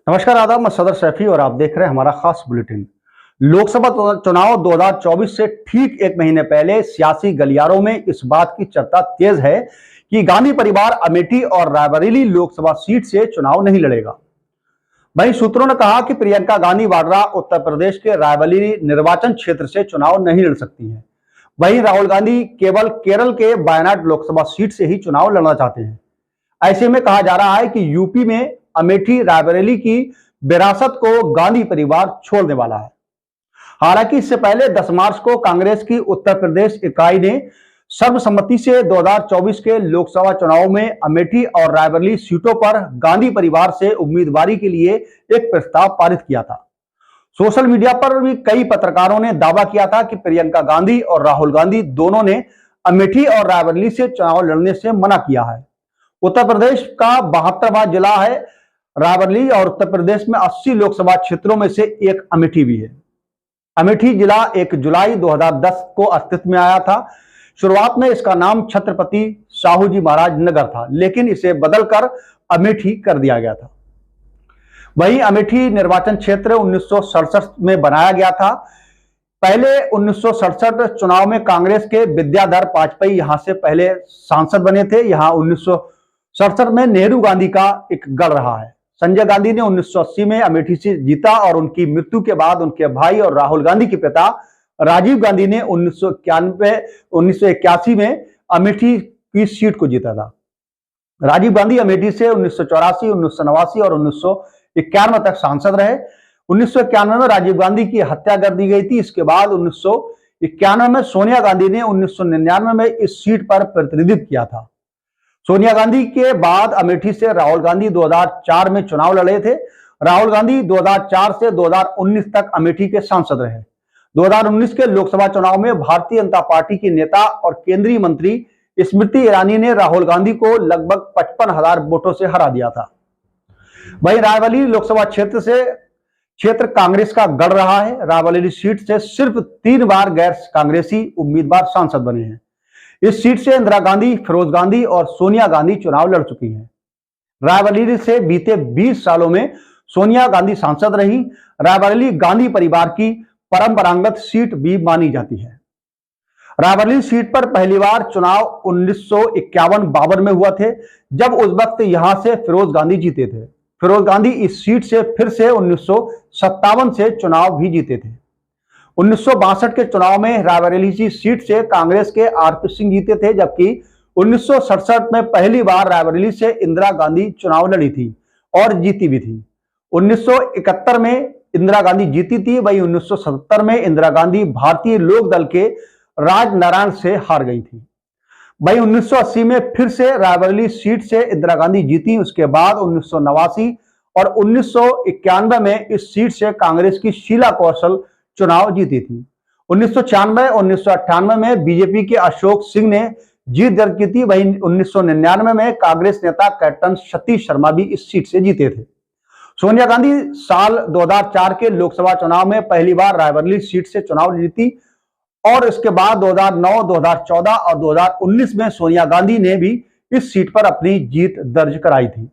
नमस्कार, आदाब। मैं सदर सैफी और आप देख रहे हैं हमारा खास बुलेटिन। लोकसभा चुनाव 2024 से ठीक एक महीने पहले सियासी गलियारों में इस बात की चर्चा तेज है कि गांधी परिवार अमेठी और रायबरेली लोकसभा सीट से चुनाव नहीं लड़ेगा। वहीं सूत्रों ने कहा कि प्रियंका गांधी वाड्रा उत्तर प्रदेश के रायबरेली निर्वाचन क्षेत्र से चुनाव नहीं लड़ सकती हैं। वहीं राहुल गांधी केवल केरल के वायनाड लोकसभा सीट से ही चुनाव लड़ना चाहते हैं। ऐसे में कहा जा रहा है कि यूपी में अमेठी रायबरेली की विरासत को गांधी परिवार छोड़ने वाला है। हालांकि इससे पहले 10 मार्च को कांग्रेस की उत्तर प्रदेश इकाई ने सर्वसम्मति से 2024 के लोकसभा चुनाव में अमेठी और रायबरेली सीटों पर गांधी परिवार से उम्मीदवारी के लिए एक प्रस्ताव पारित किया था। सोशल मीडिया पर भी कई पत्रकारों ने दावा किया था कि प्रियंका गांधी और राहुल गांधी दोनों ने अमेठी और रायबरेली से चुनाव लड़ने से मना किया है। उत्तर प्रदेश का 72वां जिला है रायबरेली और उत्तर प्रदेश में 80 लोकसभा क्षेत्रों में से एक अमेठी भी है। अमेठी जिला 1 जुलाई 2010 को अस्तित्व में आया था। शुरुआत में इसका नाम छत्रपति साहू जी महाराज नगर था, लेकिन इसे बदलकर अमेठी कर दिया गया था। वहीं अमेठी निर्वाचन क्षेत्र 1967 में बनाया गया था। पहले 1967 चुनाव में कांग्रेस के विद्याधर वाजपेयी यहां से पहले सांसद बने थे। यहां 1967 में नेहरू गांधी का एक गढ़ रहा है। संजय गांधी ने 1980 में अमेठी से जीता और उनकी मृत्यु के बाद उनके भाई और राहुल गांधी के पिता राजीव गांधी ने 1981 में अमेठी की सीट को जीता था। राजीव गांधी अमेठी से 1984, 1989 और 1991 तक सांसद रहे। 1991 में राजीव गांधी की हत्या कर दी गई थी। इसके बाद 1991 में सोनिया गांधी ने 1999 में इस सीट पर प्रतिनिधित्व किया था। सोनिया गांधी के बाद अमेठी से राहुल गांधी 2004 में चुनाव लड़े थे। राहुल गांधी 2004 से 2019 तक अमेठी के सांसद रहे। 2019 के लोकसभा चुनाव में भारतीय जनता पार्टी की नेता और केंद्रीय मंत्री स्मृति ईरानी ने राहुल गांधी को लगभग 55,000 वोटों से हरा दिया था। वहीं रायबरेली लोकसभा क्षेत्र कांग्रेस का गढ़ रहा है। रायबरेली सीट से सिर्फ 3 बार गैर कांग्रेसी उम्मीदवार सांसद बने हैं। इस सीट से इंदिरा गांधी, फिरोज गांधी और सोनिया गांधी चुनाव लड़ चुकी हैं। रायबरेली से बीते 20 सालों में सोनिया गांधी सांसद रही। रायबरेली गांधी परिवार की परंपरागत सीट भी मानी जाती है। रायबरेली सीट पर पहली बार चुनाव 1951-52 में हुआ थे, जब उस वक्त यहां से फिरोज गांधी जीते थे। फिरोज गांधी इस सीट से फिर से 1957 से चुनाव भी जीते थे। 1962 के चुनाव में रायबरेली सीट से कांग्रेस के आरपी सिंह जीते थे, जबकि 1967 में पहली बार रायबरेली से इंदिरा गांधी चुनाव लड़ी थी और जीती भी थी। 1971 में इंदिरा गांधी जीती थी। वही 1977 में इंदिरा गांधी भारतीय लोक दल के राजनारायण से हार गई थी। वही 1980 में फिर से रायबरेली सीट से इंदिरा गांधी जीती। उसके बाद 1989 और 1991 में इस सीट से कांग्रेस की शीला कौशल चुनाव जीती थी। 1996 और 1998 में बीजेपी के अशोक सिंह ने जीत दर्ज की थी। वहीं 1999 में कांग्रेस नेता कैप्टन सतीश शर्मा भी इस सीट से जीते थे। सोनिया गांधी साल 2004 के लोकसभा चुनाव में पहली बार रायबरेली सीट से चुनाव जीती और इसके बाद 2009, 2014 और 2019 में सोनिया गांधी ने भी इस सीट पर अपनी जीत दर्ज कराई थी।